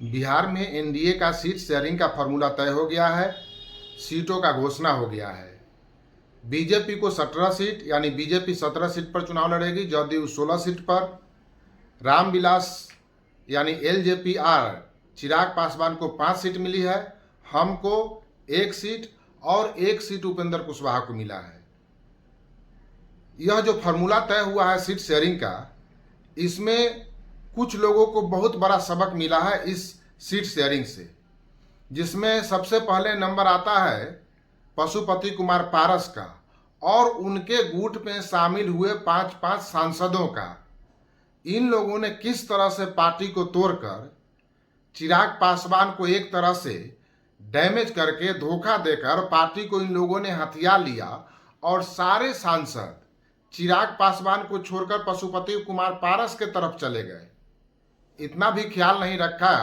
बिहार में एनडीए का seat sharing का फॉर्मूला तय हो गया है। सीटों का घोषणा हो गया है। बीजेपी को 17 सीट यानी बीजेपी 17 सीट पर चुनाव लड़ेगी, जदयू 16 सीट पर। रामविलास यानी एलजेपीआर चिराग पासवान को 5 सीट मिली है, हमको 1 सीट और 1 सीट उपेंद्र कुशवाहा को मिला है। यह जो फॉर्मूला तय हुआ है सीट शेयरिंग का, इसमें कुछ लोगों को बहुत बड़ा सबक मिला है इस सीट शेयरिंग से, जिसमें सबसे पहले नंबर आता है पशुपति कुमार पारस का और उनके गुट में शामिल हुए 5 सांसदों का। इन लोगों ने किस तरह से पार्टी को तोड़कर चिराग पासवान को एक तरह से डैमेज करके धोखा देकर पार्टी को इन लोगों ने हथिया लिया और सारे सांसद चिराग पासवान को छोड़कर पशुपति कुमार पारस के तरफ चले गए। इतना भी ख्याल नहीं रखा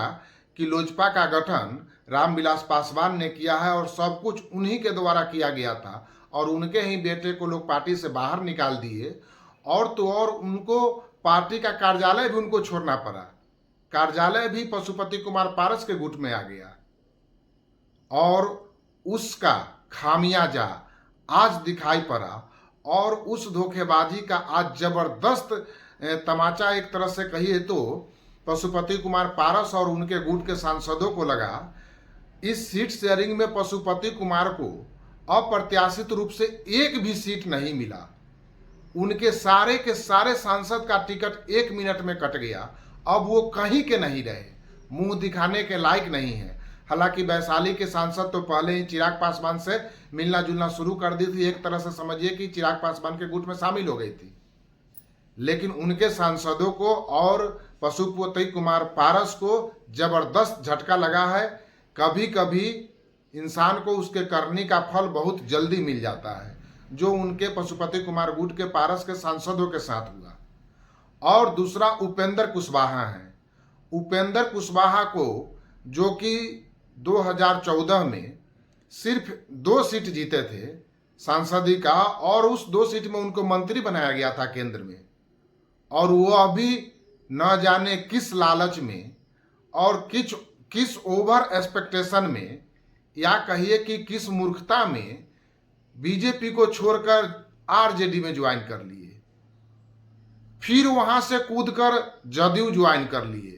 कि लोजपा का गठन रामविलास पासवान ने किया है और सब कुछ उन्हीं के द्वारा किया गया था और उनके ही बेटे को लोग पार्टी से बाहर निकाल दिए। और तो और उनको पार्टी का कार्यालय भी उनको छोड़ना पड़ा। कार्यालय भी पशुपति कुमार पारस के गुट में आ गया और उसका खामियाजा आज दिखाई पड़ा। और उस धोखेबाजी का आज जबरदस्त तमाचा एक तरह से कहिए तो पशुपति कुमार पारस और उनके गुट के सांसदों को लगा। इस सीट शेयरिंग में पशुपति कुमार को अप्रत्याशित रूप से एक भी सीट नहीं मिला। उनके सारे के सारे सांसद का टिकट 1 मिनट में कट गया। अब वो कहीं के नहीं रहे, मुंह दिखाने के लायक नहीं है। हालांकि वैशाली के सांसद तो पहले ही चिराग पासवान से मिलना जुलना शुरू कर दी थी, एक तरह से समझिए कि चिराग पासवान के गुट में शामिल हो गई थी। लेकिन उनके सांसदों को और पशुपति कुमार पारस को जबरदस्त झटका लगा है। कभी कभी इंसान को उसके करने का फल बहुत जल्दी मिल जाता है, जो उनके पशुपति कुमार गुट के पारस के सांसदों के साथ हुआ। और दूसरा उपेंद्र कुशवाहा है। उपेंद्र कुशवाहा को, जो कि 2014 में सिर्फ 2 सीट जीते थे सांसदी का और उस 2 सीट में उनको मंत्री बनाया गया था केंद्र में, और वो अभी न जाने किस लालच में और किस ओवर एक्सपेक्टेशन में या कहिए कि किस मूर्खता में बीजेपी को छोड़कर आरजेडी में ज्वाइन कर लिए, फिर वहां से कूदकर जदयू ज्वाइन कर लिए।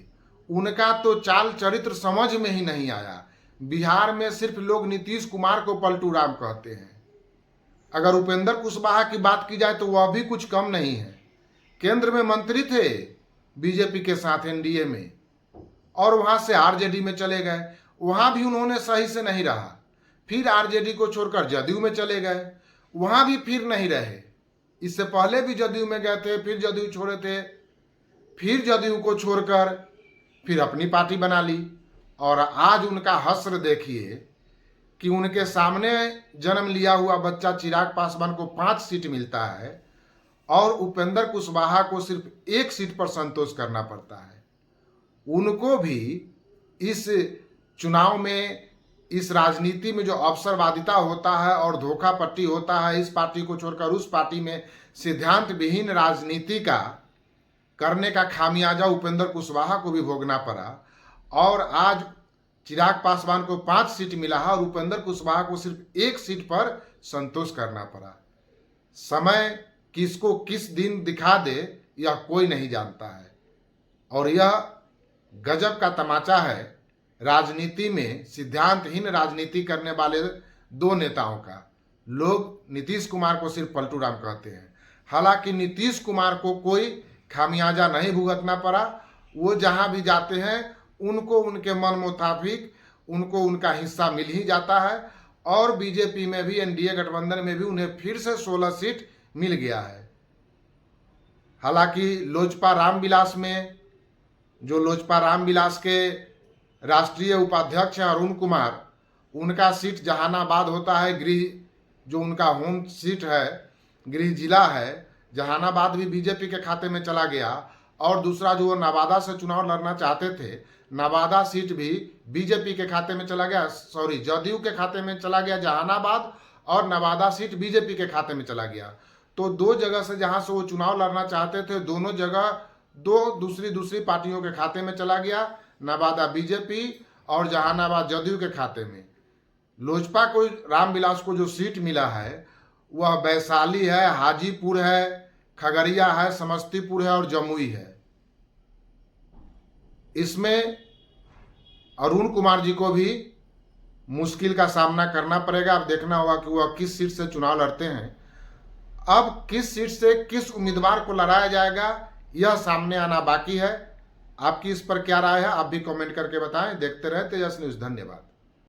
उनका तो चाल चरित्र समझ में ही नहीं आया। बिहार में सिर्फ लोग नीतीश कुमार को पलटू राम कहते हैं। अगर उपेंद्र कुशवाहा की बात की जाए तो वह भी कुछ कम नहीं है। केंद्र में मंत्री थे बीजेपी के साथ एनडीए में और वहां से आरजेडी में चले गए। वहां भी उन्होंने सही से नहीं रहा। फिर आरजेडी को छोड़कर जदयू में चले गए, वहां भी फिर नहीं रहे। इससे पहले भी जदयू में गए थे, फिर जदयू छोड़े थे, फिर जदयू को छोड़कर फिर अपनी पार्टी बना ली। और आज उनका हश्र देखिए कि उनके सामने जन्म लिया हुआ बच्चा चिराग पासवान को 5 सीट मिलता है और उपेंद्र कुशवाहा को सिर्फ 1 सीट पर संतोष करना पड़ता है। उनको भी इस चुनाव में, इस राजनीति में जो अवसरवादिता होता है और धोखा पट्टी होता है, इस पार्टी को छोड़कर उस पार्टी में सिद्धांत विहीन राजनीति का करने का खामियाजा उपेंद्र कुशवाहा को भी भोगना पड़ा। और आज चिराग पासवान को 5 सीट मिला है और उपेंद्र कुशवाहा को सिर्फ 1 सीट पर संतोष करना पड़ा। समय किसको किस दिन दिखा दे यह कोई नहीं जानता है। और यह गजब का तमाचा है राजनीति में सिद्धांतहीन राजनीति करने वाले 2 नेताओं का। लोग नीतीश कुमार को सिर्फ पलटू राम कहते हैं। हालांकि नीतीश कुमार को कोई खामियाजा नहीं भुगतना पड़ा। वो जहां भी जाते हैं उनको उनके मन मुताबिक उनको उनका हिस्सा मिल ही जाता है। और बीजेपी में भी, एनडीए गठबंधन में भी उन्हें फिर से 16 सीट मिल गया है। हालांकि लोजपा रामविलास में, जो लोजपा रामविलास के राष्ट्रीय उपाध्यक्ष हैं अरुण कुमार, उनका सीट जहानाबाद होता है। गृह जो उनका होम सीट है, गृह जिला है, जहानाबाद भी बीजेपी के खाते में चला गया। और दूसरा जो नवादा से चुनाव लड़ना चाहते थे, नवादा सीट भी बीजेपी के खाते में चला गया, जदयू के खाते में चला गया जहानाबाद, और नवादा सीट बीजेपी के खाते में चला गया। तो 2 जगह से जहां से वो चुनाव लड़ना चाहते थे, दोनों जगह 2 दूसरी पार्टियों के खाते में चला गया। नवादा बीजेपी और जहानाबाद जदयू के खाते में। लोजपा को, रामविलास को जो सीट मिला है वह वैशाली है, हाजीपुर है, खगड़िया है, समस्तीपुर है और जमुई है। इसमें अरुण कुमार जी को भी मुश्किल का सामना करना पड़ेगा। अब देखना होगा कि वह किस सीट से चुनाव लड़ते हैं। अब किस सीट से किस उम्मीदवार को लड़ाया जाएगा यह सामने आना बाकी है। आपकी इस पर क्या राय है, आप भी कमेंट करके बताएं। देखते रहे तेजस न्यूज़। धन्यवाद।